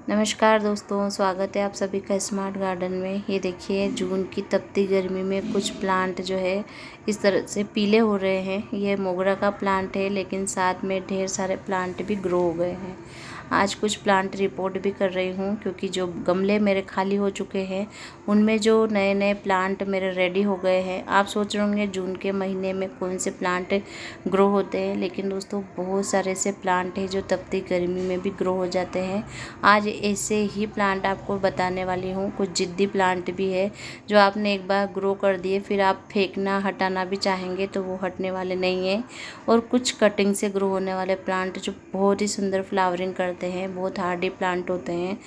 नमस्कार दोस्तों, स्वागत है आप सभी का स्मार्ट गार्डन में। ये देखिए, जून की तपती गर्मी में कुछ प्लांट जो है इस तरह से पीले हो रहे हैं। ये मोगरा का प्लांट है, लेकिन साथ में ढेर सारे प्लांट भी ग्रो हो गए हैं। आज कुछ प्लांट रिपोर्ट भी कर रही हूँ, क्योंकि जो गमले मेरे खाली हो चुके हैं उनमें जो नए नए प्लांट मेरे रेडी हो गए हैं। आप सोच रहे होंगे जून के महीने में कौन से प्लांट ग्रो होते हैं, लेकिन दोस्तों बहुत सारे ऐसे प्लांट हैं जो तपती गर्मी में भी ग्रो हो जाते हैं। आज ऐसे ही प्लांट आपको बताने वाली हूँ। कुछ जिद्दी प्लांट भी है जो आपने एक बार ग्रो कर दिए, फिर आप फेंकना हटाना भी चाहेंगे तो वो हटने वाले नहीं हैं। और कुछ कटिंग से ग्रो होने वाले प्लांट जो बहुत ही सुंदर फ्लावरिंग करते हैं, बहुत हार्डी प्लांट होते हैं।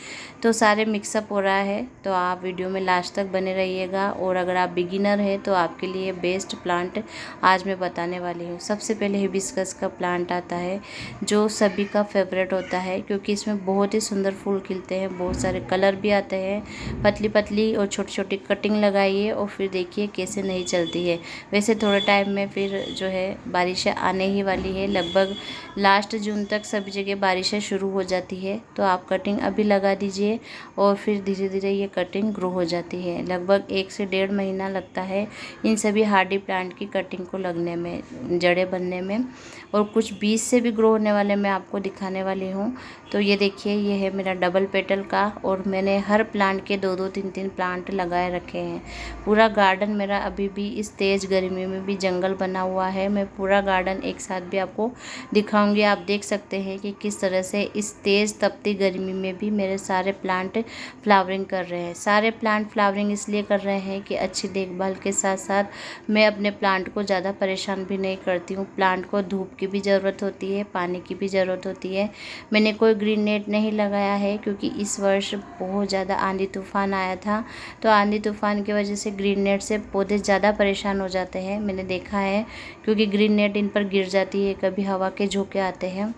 तो सारे मिक्सअप हो रहा है, तो आप वीडियो में लास्ट तक बने रहिएगा। और अगर आप बिगिनर हैं तो आपके लिए बेस्ट प्लांट आज मैं बताने वाली हूँ। सबसे पहले हिबिस्कस का प्लांट आता है, जो सभी का फेवरेट होता है, क्योंकि इसमें बहुत ही सुंदर फूल खिलते हैं, बहुत सारे कलर भी आते हैं। पतली पतली और छोटी छोटी कटिंग लगाइए और फिर देखिए कैसे नहीं चलती है। वैसे थोड़े टाइम में फिर जो है बारिशें आने ही वाली है। लगभग लास्ट जून तक सभी जगह बारिशें शुरू हो जाती है, तो आप कटिंग अभी लगा दीजिए और फिर धीरे धीरे ये कटिंग ग्रो हो जाती है। लगभग 1 से 1.5 महीना लगता है इन सभी हार्डी प्लांट की कटिंग को लगने में, जड़ें बनने में। और कुछ बीज से भी ग्रो होने वाले मैं आपको दिखाने वाली हूँ। तो ये देखिए, ये है मेरा डबल पेटल का, और मैंने हर प्लांट के 2-2 3-3 प्लांट लगाए रखे हैं। पूरा गार्डन मेरा अभी भी इस तेज़ गर्मी में भी जंगल बना हुआ है। मैं पूरा गार्डन एक साथ भी आपको दिखाऊंगी। आप देख सकते हैं कि किस तरह से इस तेज़ तपती गर्मी में भी मेरे सारे प्लांट फ्लावरिंग कर रहे हैं। सारे प्लांट फ्लावरिंग इसलिए कर रहे हैं कि अच्छी देखभाल के साथ साथ मैं अपने प्लांट को ज़्यादा परेशान भी नहीं करती हूँ। प्लांट को धूप की भी ज़रूरत होती है, पानी की भी ज़रूरत होती है। मैंने कोई ग्रीन नेट नहीं लगाया है, क्योंकि इस वर्ष बहुत ज़्यादा आंधी तूफान आया था। तो आंधी तूफान की वजह से ग्रीन नेट से पौधे ज़्यादा परेशान हो जाते हैं, मैंने देखा है। क्योंकि ग्रीन नेट इन पर गिर जाती है, कभी हवा के झोंके आते हैं।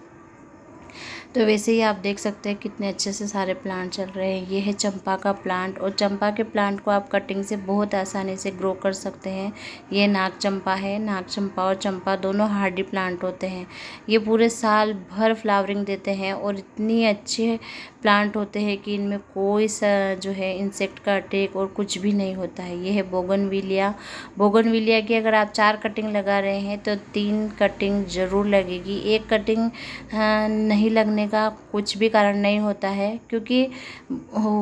तो वैसे ही आप देख सकते हैं कितने अच्छे से सारे प्लांट चल रहे हैं। ये है चंपा का प्लांट, और चंपा के प्लांट को आप कटिंग से बहुत आसानी से ग्रो कर सकते हैं। ये नाग चंपा है। नाग चंपा और चंपा दोनों हार्डी प्लांट होते हैं। ये पूरे साल भर फ्लावरिंग देते हैं और इतनी अच्छे प्लांट होते हैं कि इनमें कोई सा जो है इंसेक्ट का अटैक और कुछ भी नहीं होता है। ये है बोगनविलिया। बोगनविलिया की अगर आप 4 कटिंग लगा रहे हैं तो 3 कटिंग ज़रूर लगेगी। एक कटिंग नहीं लगने का कुछ भी कारण नहीं होता है, क्योंकि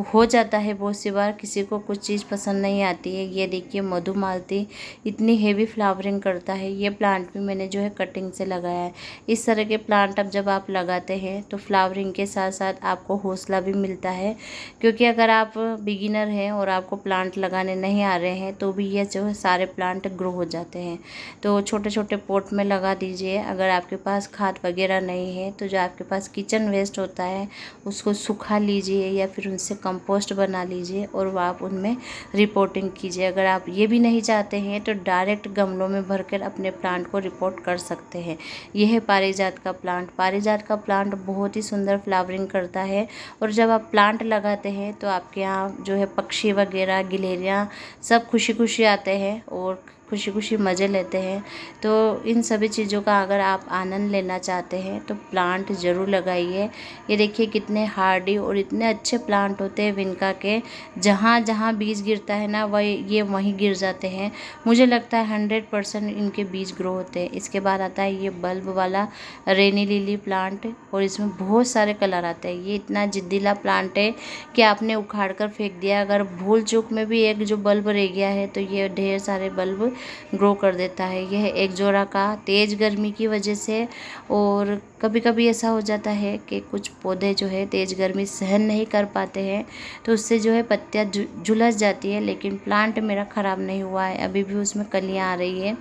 हो जाता है बहुत सी बार, किसी को कुछ चीज़ पसंद नहीं आती है। ये देखिए मधुमालती इतनी हेवी फ्लावरिंग करता है। ये प्लांट भी मैंने जो है कटिंग से लगाया है। इस तरह के प्लांट अब जब आप लगाते हैं तो फ्लावरिंग के साथ साथ आपको हौसला भी मिलता है, क्योंकि अगर आप बिगिनर हैं और आपको प्लांट लगाने नहीं आ रहे हैं तो भी ये जो है सारे प्लांट ग्रो हो जाते हैं। तो छोटे छोटे पॉट में लगा दीजिए। अगर आपके पास खाद वगैरह नहीं है तो जो आपके पास किचन वेस्ट होता है उसको सुखा लीजिए, या फिर उनसे कंपोस्ट बना लीजिए और वो आप उनमें रिपोर्टिंग कीजिए। अगर आप ये भी नहीं चाहते हैं तो डायरेक्ट गमलों में भरकर अपने प्लांट को रिपोर्ट कर सकते हैं। यह है पारिजात का प्लांट। पारिजात का प्लांट बहुत ही सुंदर फ्लावरिंग करता है, और जब आप प्लांट लगाते हैं तो आपके यहाँ जो है पक्षी वगैरह, गिलहरियाँ सब खुशी खुशी आते हैं और खुशी खुशी मज़े लेते हैं। तो इन सभी चीज़ों का अगर आप आनंद लेना चाहते हैं तो प्लांट ज़रूर लगाइए। ये देखिए कितने हार्डी और इतने अच्छे प्लांट होते हैं विनका के। जहाँ जहाँ बीज गिरता है ना, वही ये वहीं गिर जाते हैं। मुझे लगता है 100% इनके बीज ग्रो होते हैं। इसके बाद आता है ये बल्ब वाला रेनी लिली प्लांट, और इसमें बहुत सारे कलर आते हैं। ये इतना जिद्दीला प्लांट है कि आपने उखाड़ कर फेंक दिया, अगर भूल चूक में भी एक जो बल्ब रह गया है तो ये ढेर सारे बल्ब ग्रो कर देता है। यह एक जोड़ा का तेज़ गर्मी की वजह से, और कभी कभी ऐसा हो जाता है कि कुछ पौधे जो है तेज़ गर्मी सहन नहीं कर पाते हैं, तो उससे जो है पत्तियाँ झुलस जाती है। लेकिन प्लांट मेरा ख़राब नहीं हुआ है, अभी भी उसमें कलियाँ आ रही है।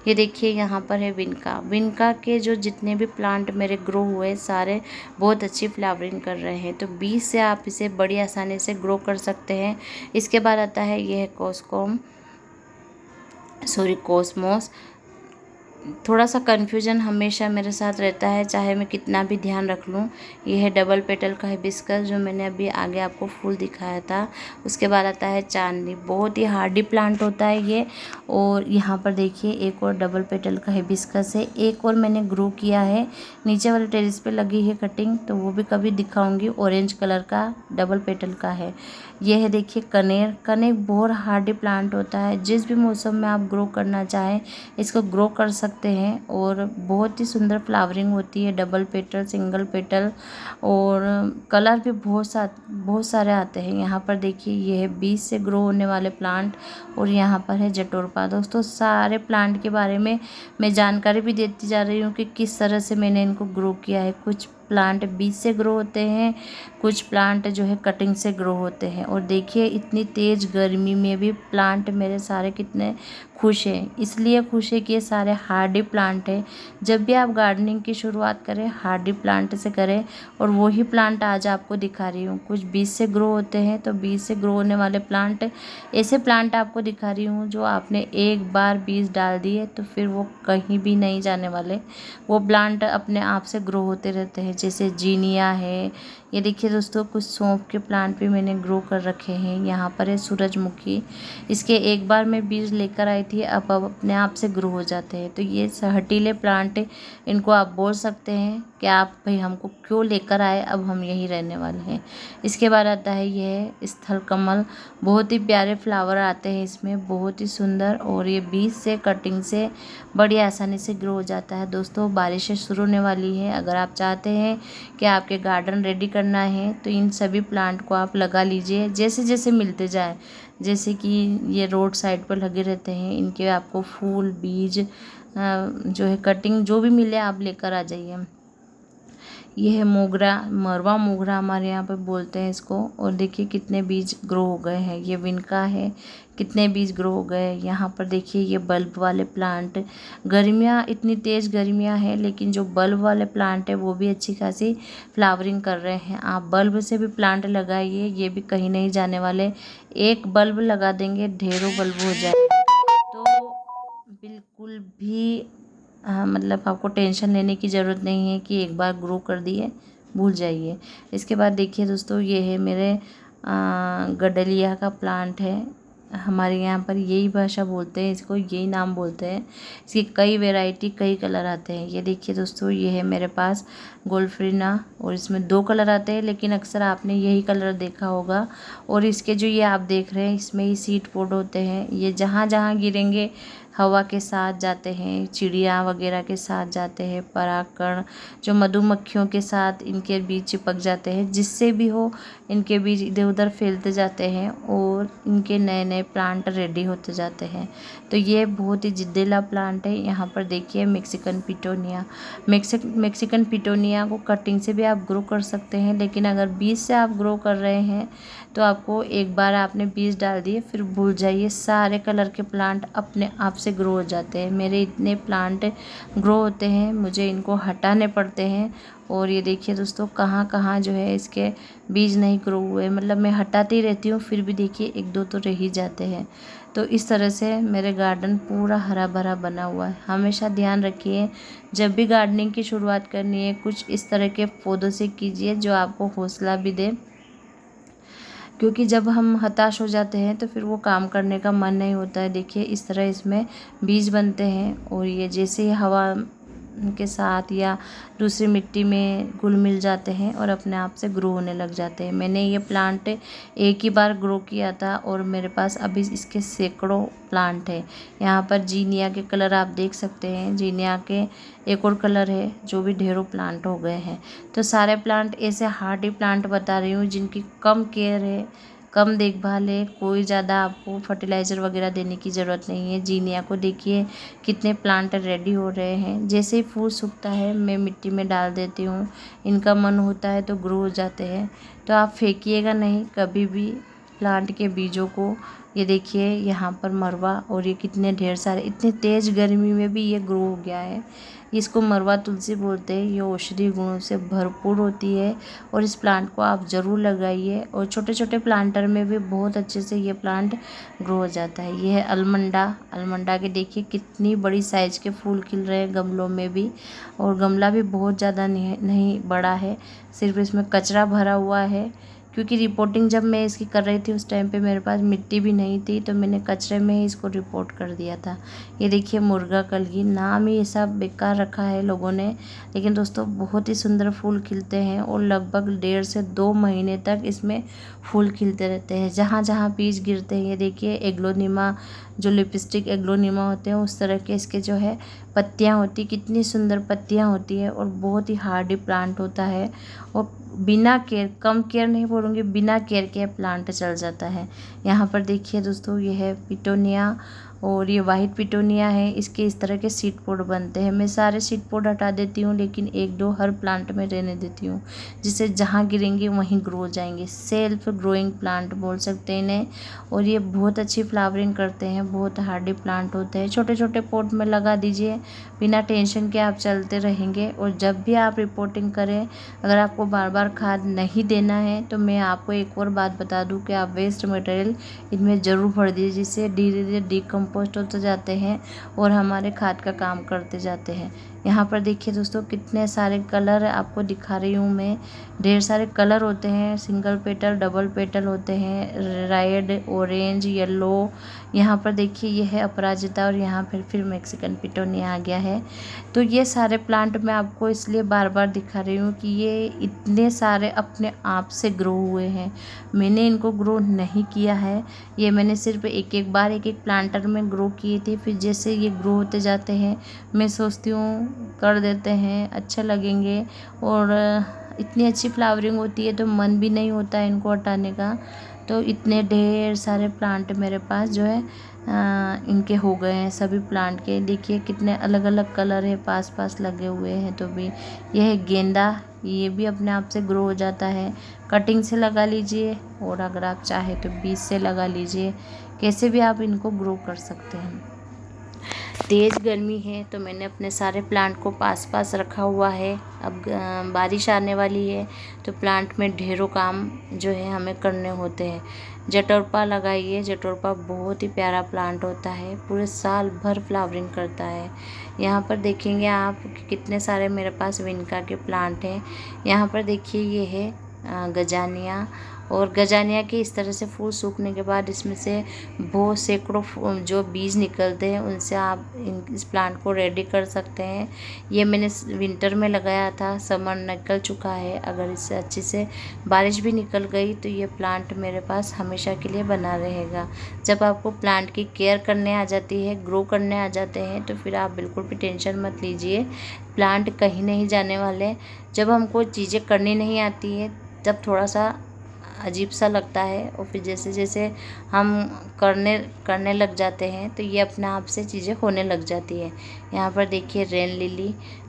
ये देखिए यहाँ पर है विनका। विनका के जो जितने भी प्लांट मेरे ग्रो हुए सारे बहुत अच्छी फ्लावरिंग कर रहे हैं। तो बीज से आप इसे बड़ी आसानी से ग्रो कर सकते हैं। इसके बाद आता है यह कॉस्मोस। थोड़ा सा कन्फ्यूजन हमेशा मेरे साथ रहता है, चाहे मैं कितना भी ध्यान रख लूँ। ये है डबल पेटल का हिबिस्कस, जो मैंने अभी आगे आपको फूल दिखाया था। उसके बाद आता है चांदनी, बहुत ही हार्डी प्लांट होता है ये। और यहाँ पर देखिए एक और डबल पेटल का हिबिस्कस है, एक और मैंने ग्रो किया है। नीचे वाले टेरेस पे लगी है कटिंग, तो वो भी कभी दिखाऊंगी। ऑरेंज कलर का डबल पेटल का है। ये है देखिए कनेर। कनेर बहुत हार्डी प्लांट होता है, जिस भी मौसम में आप ग्रो करना चाहें इसको ग्रो कर सकते हैं। और बहुत ही सुंदर फ्लावरिंग होती है, डबल पेटल, सिंगल पेटल, और कलर भी बहुत सारे आते हैं। यहाँ पर देखिए ये है बीज से ग्रो होने वाले प्लांट, और यहाँ पर है जटोरपा। दोस्तों सारे प्लांट के बारे में मैं जानकारी भी देती जा रही हूँ कि किस तरह से मैंने इनको ग्रो किया है। कुछ प्लांट बीज से ग्रो होते हैं, कुछ प्लांट जो है कटिंग से ग्रो होते हैं। और देखिए इतनी तेज़ गर्मी में भी प्लांट मेरे सारे कितने खुश हैं। इसलिए खुश है कि ये सारे हार्डी प्लांट हैं। जब भी आप गार्डनिंग की शुरुआत करें हार्डी प्लांट से करें। और वही प्लांट आज आपको दिखा रही हूँ। कुछ बीज से ग्रो होते हैं, तो बीज से ग्रो होने वाले प्लांट, ऐसे प्लांट आपको दिखा रही हूँ जो आपने एक बार बीज डाल दिए तो फिर वो कहीं भी नहीं जाने वाले। वो प्लांट अपने आप से ग्रो होते रहते हैं, जैसे जीनिया है। ये देखिए दोस्तों कुछ सौंफ के प्लांट भी मैंने ग्रो कर रखे हैं। यहाँ पर है सूरजमुखी, इसके एक बार मैं बीज लेकर आई थी, अब अपने आप से ग्रो हो जाते हैं। तो ये हटीले प्लांट, इनको आप बोल सकते हैं कि आप भाई हमको क्यों लेकर आए, अब हम यहीं रहने वाले हैं। इसके बाद आता है ये स्थल कमल। बहुत ही प्यारे फ्लावर आते हैं इसमें, बहुत ही सुंदर। और ये बीज से कटिंग से बड़ी आसानी से ग्रो हो जाता है। दोस्तों बारिशें शुरू होने वाली है, अगर आप चाहते हैं कि आपके गार्डन रेडी करना है तो इन सभी प्लांट को आप लगा लीजिए जैसे जैसे मिलते जाए। जैसे कि ये रोड साइड पर लगे रहते हैं, इनके आपको फूल, बीज, जो है कटिंग जो भी मिले आप लेकर आ जाइए। ये है मोगरा, मरवा मोगरा हमारे यहाँ पे बोलते हैं इसको। और देखिए कितने बीज ग्रो हो गए हैं। ये विनका है, कितने बीज ग्रो हो गए। यहाँ पर देखिए ये बल्ब वाले प्लांट। गर्मियाँ, इतनी तेज़ गर्मियाँ हैं, लेकिन जो बल्ब वाले प्लांट है वो भी अच्छी खासी फ्लावरिंग कर रहे हैं। आप बल्ब से भी प्लांट लगाइए, ये भी कहीं नहीं जाने वाले। एक बल्ब लगा देंगे ढेरों बल्ब हो जाएंगे। तो बिल्कुल भी मतलब आपको टेंशन लेने की ज़रूरत नहीं है कि एक बार ग्रो कर दिए भूल जाइए। इसके बाद देखिए दोस्तों ये है मेरे गडलिया का प्लांट है। हमारे यहाँ पर यही भाषा बोलते हैं इसको, यही नाम बोलते हैं। इसकी कई वैरायटी, कई कलर आते हैं। ये देखिए दोस्तों ये है मेरे पास गोल्डफ्रीना, और इसमें 2 कलर आते हैं, लेकिन अक्सर आपने यही कलर देखा होगा। और इसके जो ये आप देख रहे हैं इसमें ही सीड पोड होते हैं। ये जहाँ जहाँ गिरेंगे हवा के साथ जाते हैं, चिड़िया वगैरह के साथ जाते हैं, परागकण जो मधुमक्खियों के साथ इनके बीज चिपक जाते हैं, जिससे भी हो इनके बीज इधर उधर फैलते जाते हैं और इनके नए नए प्लांट रेडी होते जाते हैं। तो ये बहुत ही जिद्दीला प्लांट है। यहाँ पर देखिए मेक्सिकन पिटोनिया। मेक्सिकन पिटोनिया को कटिंग से भी आप ग्रो कर सकते हैं, लेकिन अगर बीज से आप ग्रो कर रहे हैं तो आपको एक बार आपने बीज डाल दिए फिर भूल जाइए, सारे कलर के प्लांट अपने आप से ग्रो हो जाते हैं। मेरे इतने प्लांट ग्रो होते हैं, मुझे इनको हटाने पड़ते हैं। और ये देखिए दोस्तों कहाँ कहाँ जो है इसके बीज नहीं ग्रो हुए, मतलब मैं हटाती रहती हूँ फिर भी देखिए 1-2 तो रह ही जाते हैं। तो इस तरह से मेरे गार्डन पूरा हरा भरा बना हुआ है। हमेशा ध्यान रखिए जब भी गार्डनिंग की शुरुआत करनी है कुछ इस तरह के पौधों से कीजिए जो आपको हौसला भी दे, क्योंकि जब हम हताश हो जाते हैं तो फिर वो काम करने का मन नहीं होता है। देखिए इस तरह इसमें बीज बनते हैं, और ये जैसे ही हवा के साथ या दूसरी मिट्टी में घुल मिल जाते हैं और अपने आप से ग्रो होने लग जाते हैं। मैंने ये प्लांट एक ही बार ग्रो किया था और मेरे पास अभी इसके सैकड़ों प्लांट है। यहाँ पर जीनिया के कलर आप देख सकते हैं, जीनिया के एक और कलर है जो भी ढेरों प्लांट हो गए हैं। तो सारे प्लांट ऐसे हार्डी प्लांट बता रही हूँ जिनकी कम केयर है, कम देखभाल है, कोई ज़्यादा आपको फर्टिलाइज़र वगैरह देने की ज़रूरत नहीं है। जीनिया को देखिए कितने प्लांट रेडी हो रहे हैं। जैसे ही फूल सूखता है मैं मिट्टी में डाल देती हूँ, इनका मन होता है तो ग्रो हो जाते हैं। तो आप फेंकिएगा नहीं कभी भी प्लांट के बीजों को ये देखिए यहाँ पर मरवा, और ये कितने ढेर सारे, इतने तेज़ गर्मी में भी ये ग्रो हो गया है। इसको मरवा तुलसी बोलते हैं। ये औषधि गुणों से भरपूर होती है और इस प्लांट को आप ज़रूर लगाइए, और छोटे छोटे प्लांटर में भी बहुत अच्छे से ये प्लांट ग्रो हो जाता है। ये है अलमंडा। अलमंडा के देखिए कितनी बड़ी साइज़ के फूल खिल रहे हैं गमलों में भी, और गमला भी बहुत ज़्यादा नहीं बड़ा है, सिर्फ इसमें कचरा भरा हुआ है। क्योंकि रिपोर्टिंग जब मैं इसकी कर रही थी उस टाइम पे मेरे पास मिट्टी भी नहीं थी, तो मैंने कचरे में ही इसको रिपोर्ट कर दिया था। ये देखिए मुर्गा कलगी, नाम ही ऐसा बेकार रखा है लोगों ने, लेकिन दोस्तों बहुत ही सुंदर फूल खिलते हैं और लगभग 1.5 से 2 महीने तक इसमें फूल खिलते रहते हैं जहाँ जहाँ बीज गिरते हैं। ये देखिए एग्लोनिमा, जो लिपस्टिक एग्लोनिमा होते हैं उस तरह के इसके जो है पत्तियाँ होती, कितनी सुंदर पत्तियाँ होती है, और बहुत ही हार्डी प्लांट होता है, और बिना केयर, कम केयर नहीं बोलूँगी, बिना केयर के प्लांट चल जाता है। यहाँ पर देखिए दोस्तों, ये है पिटोनिया, और ये वाइट पिटोनिया है। इसके इस तरह के सीड पॉड बनते हैं। मैं सारे सीड पॉड हटा देती हूँ, लेकिन 1-2 हर प्लांट में रहने देती हूँ, जिससे जहाँ गिरेंगे वहीं ग्रो हो जाएंगे। सेल्फ ग्रोइंग प्लांट बोल सकते हैं इन्हें, और ये बहुत अच्छी फ्लावरिंग करते हैं, बहुत हार्डी प्लांट होते हैं। छोटे छोटे पॉट में लगा दीजिए, बिना टेंशन के आप चलते रहेंगे। और जब भी आप रिपोर्टिंग करें, अगर आपको बार बार खाद नहीं देना है, तो मैं आपको एक और बात बता दूं कि आप वेस्ट मटेरियल इनमें ज़रूर भर दीजिए, जिससे धीरे धीरे डिकम्पोस्ट होते जाते हैं और हमारे खाद का काम करते जाते हैं। यहाँ पर देखिए दोस्तों कितने सारे कलर आपको दिखा रही हूँ मैं, ढेर सारे कलर होते हैं, सिंगल पेटल, डबल पेटल होते हैं, रेड, ऑरेंज, येलो। यहाँ पर देखिए ये है अपराजिता, और यहाँ फिर मैक्सिकन पिटोनिया आ गया है। तो ये सारे प्लांट मैं आपको इसलिए बार बार दिखा रही हूँ कि ये इतने सारे अपने आप से ग्रो हुए हैं, मैंने इनको ग्रो नहीं किया है। ये मैंने सिर्फ एक एक बार एक एक प्लांटर में ग्रो किए थे, फिर जैसे ये ग्रो होते जाते हैं मैं सोचती हूँ कर देते हैं, अच्छे लगेंगे, और इतनी अच्छी फ्लावरिंग होती है तो मन भी नहीं होता है इनको हटाने का। तो इतने ढेर सारे प्लांट मेरे पास जो है इनके हो गए हैं सभी प्लांट के। देखिए कितने अलग अलग कलर है, पास पास लगे हुए हैं। तो भी यह है गेंदा, ये भी अपने आप से ग्रो हो जाता है। कटिंग से लगा लीजिए, और अगर आप चाहे तो बीज से लगा लीजिए, कैसे भी आप इनको ग्रो कर सकते हैं। तेज़ गर्मी है तो मैंने अपने सारे प्लांट को पास पास रखा हुआ है। अब बारिश आने वाली है तो प्लांट में ढेरों काम जो है हमें करने होते हैं। जटोरपा लगाइए, जटोरपा बहुत ही प्यारा प्लांट होता है, पूरे साल भर फ्लावरिंग करता है। यहाँ पर देखेंगे आप कितने सारे मेरे पास विनका के प्लांट हैं। यहाँ पर देखिए ये है गजानिया, और गजानिया के इस तरह से फूल सूखने के बाद इसमें से बहुत सैकड़ों जो बीज निकलते हैं, उनसे आप इस प्लांट को रेडी कर सकते हैं। ये मैंने विंटर में लगाया था, समर निकल चुका है। अगर इससे अच्छी से बारिश भी निकल गई तो ये प्लांट मेरे पास हमेशा के लिए बना रहेगा। जब आपको प्लांट की केयर करने आ जाती है, ग्रो करने आ जाते हैं, तो फिर आप बिल्कुल भी टेंशन मत लीजिए, प्लांट कहीं नहीं जाने वाले। जब हमको चीज़ें करनी नहीं आती है तब थोड़ा सा अजीब सा लगता है, और फिर जैसे जैसे हम करने लग जाते हैं तो ये अपने आप से चीज़ें होने लग जाती है। यहाँ पर देखिए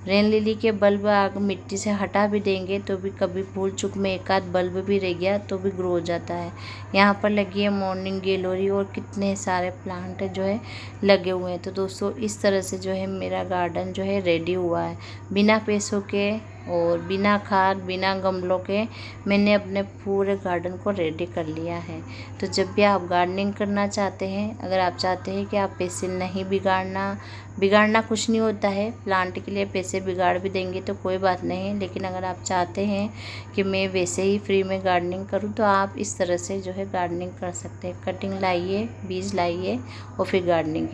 रेन लिली के बल्ब अगर मिट्टी से हटा भी देंगे तो भी कभी भूल चूक में एक आध बल्ब भी रह गया तो भी ग्रो हो जाता है। यहाँ पर लगी है मॉर्निंग ग्लोरी, और कितने सारे प्लांट जो है लगे हुए हैं। तो दोस्तों इस तरह से जो है मेरा गार्डन जो है रेडी हुआ है, बिना पैसों के और बिना खाद, बिना गमलों के मैंने अपने पूरे गार्डन को रेडी कर लिया है। तो जब भी आप गार्डनिंग करना चाहते हैं, अगर आप चाहते हैं कि आप पैसे नहीं बिगाड़ना कुछ नहीं होता है, प्लांट के लिए पैसे बिगाड़ भी देंगे तो कोई बात नहीं, लेकिन अगर आप चाहते हैं कि मैं वैसे ही फ्री में गार्डनिंग करूं, तो आप इस तरह से जो है गार्डनिंग कर सकते हैं। कटिंग लाइए, बीज लाइए, और फिर गार्डनिंग